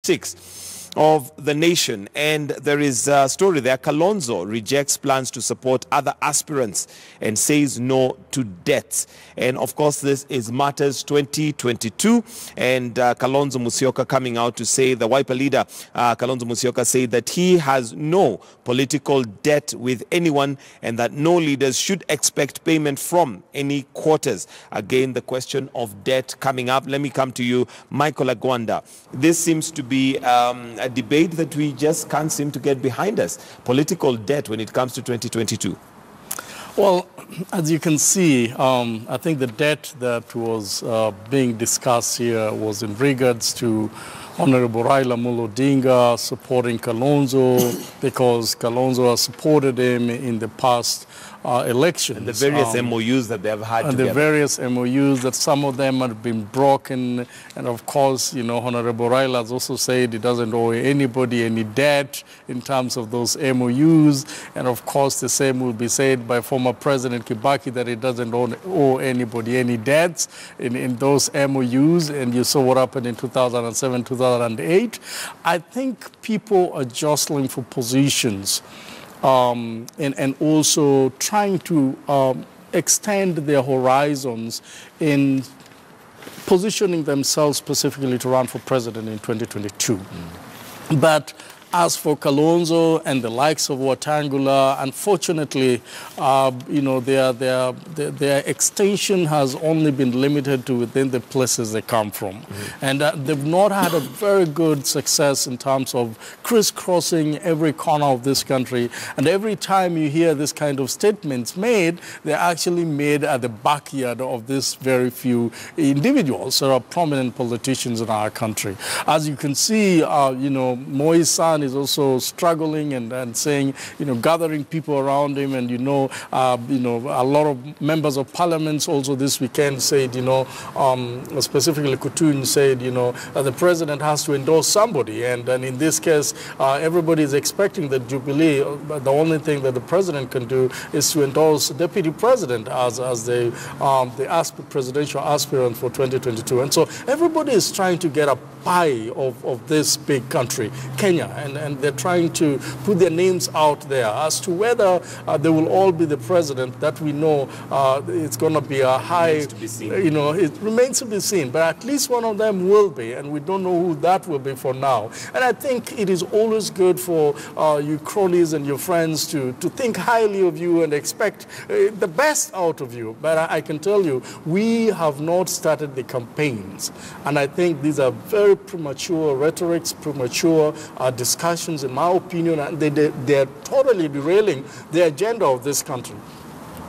characteristics of the nation. And there is a story there. Kalonzo rejects plans to support other aspirants and says no to debts. And of course, this is Matters 2022. And Kalonzo Musyoka coming out to say, the Wiper leader, Kalonzo Musyoka, said that he has no political debt with anyone and that no leaders should expect payment from any quarters. Again, the question of debt coming up. Let me come to you, Michael Agwanda. This seems to be a debate that we just can't seem to get behind us. Political debt when it comes to 2022. Well, as you can see, I think the debt that was being discussed here was in regards to Honorable Raila Amolo Odinga supporting Kalonzo because Kalonzo has supported him in the past elections. And the various MOUs that they have had and together. the various MOUs that some of them have been broken. And of course, you know, Honorable Raila has also said he doesn't owe anybody any debt in terms of those MOUs. And of course, the same will be said by former President Kibaki that he doesn't owe anybody any debts in those MOUs. And you saw what happened in 2007, 2008. I think people are jostling for positions. And also trying to extend their horizons in positioning themselves specifically to run for president in 2022. But as for Kalonzo and the likes of Watangula, unfortunately, you know, their extension has only been limited to within the places they come from. And they've not had a very good success in terms of crisscrossing every corner of this country. And every time you hear this kind of statements made, they're actually made at the backyard of this very few individuals that are prominent politicians in our country. As you can see, you know, Moisan is also struggling and saying, you know, gathering people around him, and you know, a lot of members of parliaments also this weekend said, you know, specifically Kutun said, you know, the president has to endorse somebody, and in this case, everybody is expecting that Jubilee, but the only thing that the president can do is to endorse deputy president as the presidential aspirant for 2022, and so everybody is trying to get a pie of this big country, Kenya, and they're trying to put their names out there as to whether they will all be the president. That we know it's going to be a high, you know, it remains to be seen, but at least one of them will be, and we don't know who that will be for now. And I think it is always good for you cronies and your friends to think highly of you and expect the best out of you. But I can tell you, we have not started the campaigns, and I think these are very premature rhetorics, premature discussions, in my opinion, and they're totally derailing the agenda of this country.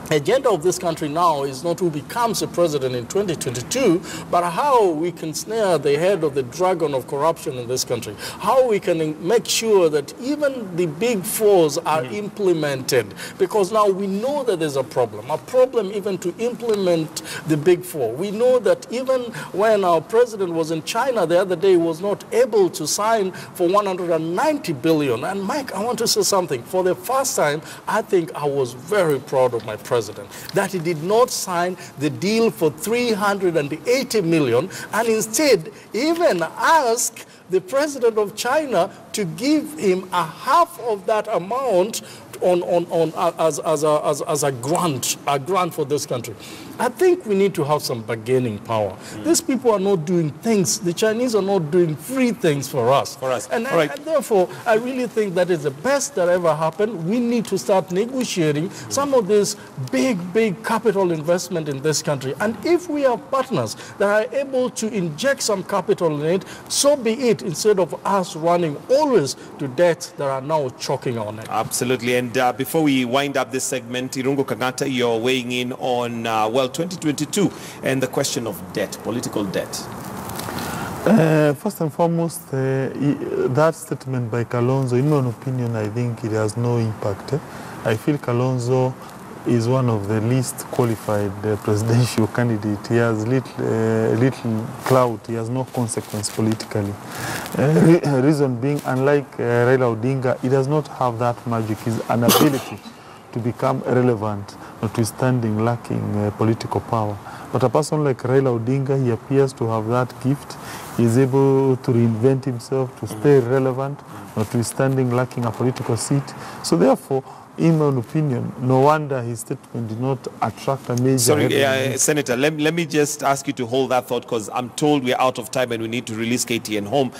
The agenda of this country now is not who becomes a president in 2022, but how we can snare the head of the dragon of corruption in this country. How we can make sure that even the big fours are implemented. Because now we know that there's a problem even to implement the big four. We know that even when our president was in China the other day, he was not able to sign for 190 billion. And Mike, I want to say something. For the first time, I think I was very proud of my president, that he did not sign the deal for 380 million and instead even ask the president of China to give him a half of that amount as a grant for this country. I think we need to have some bargaining power. These people are not doing things. The Chinese are not doing free things for us. And therefore, I really think that is the best that ever happened. We need to start negotiating some of this big capital investment in this country. And if we have partners that are able to inject some capital in it, so be it, instead of us running always to debts that are now choking on it. Absolutely. And before we wind up this segment, Irungu Kangata, you're weighing in on, 2022 and the question of debt, political debt. First and foremost, that statement by Kalonzo, in my opinion, I think it has no impact. I feel Kalonzo is one of the least qualified presidential candidates. He has little clout. He has no consequence politically. Reason being, unlike Raila Odinga, he does not have that magic. His inability to become relevant, notwithstanding lacking political power. But a person like Raila Odinga, he appears to have that gift. He's able to reinvent himself, to stay relevant, notwithstanding lacking a political seat. So therefore, in my opinion, no wonder his statement did not attract a major... Sorry, Senator, let me just ask you to hold that thought, because I'm told we're out of time and we need to release KTN home.